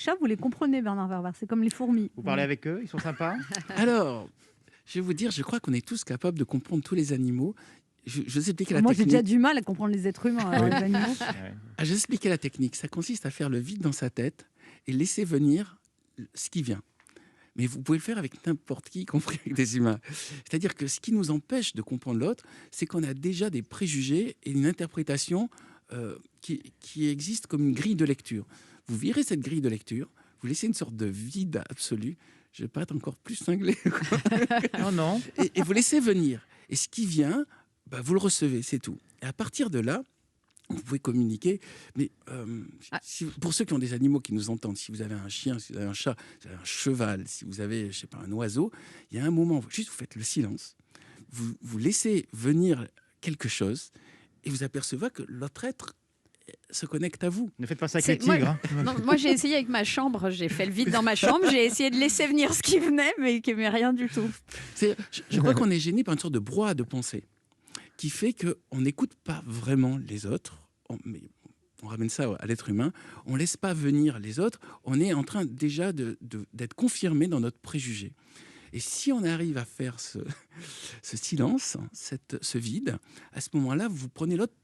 chats, vous les comprenez, Bernard Werber, c'est comme les fourmis. Vous parlez avec eux, ils sont sympas? Alors, je vais vous dire, je crois qu'on est tous capables de comprendre tous les animaux. Je vais vous expliquer la Moi, j'ai technique. déjà du mal à comprendre les êtres humains, alors les animaux. Ouais. Je vais expliquer la technique. Ça consiste à faire le vide dans sa tête et laisser venir ce qui vient. Mais vous pouvez le faire avec n'importe qui, y compris avec des humains. C'est-à-dire que ce qui nous empêche de comprendre l'autre, c'est qu'on a déjà des préjugés et une interprétation qui existe comme une grille de lecture. Vous virez cette grille de lecture, vous laissez une sorte de vide absolu. Je ne vais pas être encore plus cinglé. Non, non. Et vous laissez venir. Et ce qui vient, vous le recevez, c'est tout. Et à partir de là, vous pouvez communiquer. Mais pour ceux qui ont des animaux qui nous entendent, si vous avez un chien, si vous avez un chat, si vous avez un cheval, si vous avez, je sais pas, un oiseau, il y a un moment, juste vous faites le silence, vous laissez venir quelque chose et vous apercevez que l'autre être se connecte à vous. Ne faites pas ça avec les tigres. Moi, j'ai essayé avec ma chambre, j'ai fait le vide dans ma chambre, j'ai essayé de laisser venir ce qui venait, mais rien du tout. Je crois qu'on est gêné par une sorte de brouhaha de pensée qui fait qu'on n'écoute pas vraiment les autres. On ramène ça à l'être humain. On ne laisse pas venir les autres. On est en train déjà d'être confirmé dans notre préjugé. Et si on arrive à faire ce silence, ce vide, à ce moment-là, vous prenez l'autre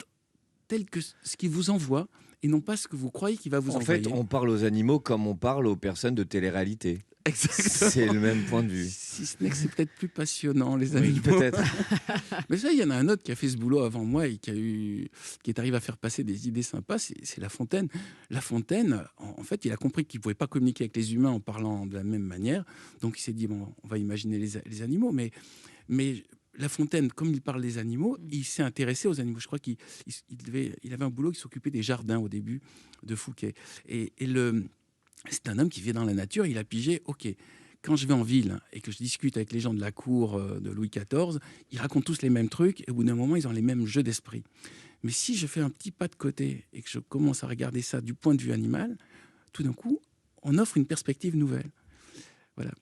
tel que ce qu'il vous envoie et non pas ce que vous croyez qu'il va vous envoyer. En fait, on parle aux animaux comme on parle aux personnes de télé-réalité. Exactement. C'est le même point de vue. Si ce n'est que c'est peut-être plus passionnant, les amis. Oui, peut-être. Mais ça, il y en a un autre qui a fait ce boulot avant moi et qui est arrivé à faire passer des idées sympas, c'est La Fontaine. La Fontaine, en fait, il a compris qu'il ne pouvait pas communiquer avec les humains en parlant de la même manière. Donc, il s'est dit, bon, on va imaginer les animaux. Mais La Fontaine, comme il parle des animaux, il s'est intéressé aux animaux. Je crois qu'il avait un boulot qui s'occupait des jardins au début de Fouquet. C'est un homme qui vit dans la nature. Il a pigé, OK, quand je vais en ville et que je discute avec les gens de la cour de Louis XIV, ils racontent tous les mêmes trucs et au bout d'un moment, ils ont les mêmes jeux d'esprit. Mais si je fais un petit pas de côté et que je commence à regarder ça du point de vue animal, tout d'un coup, on offre une perspective nouvelle. Voilà.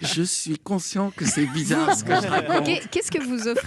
Je suis conscient que c'est bizarre ce que je raconte. Qu'est-ce que vous offrez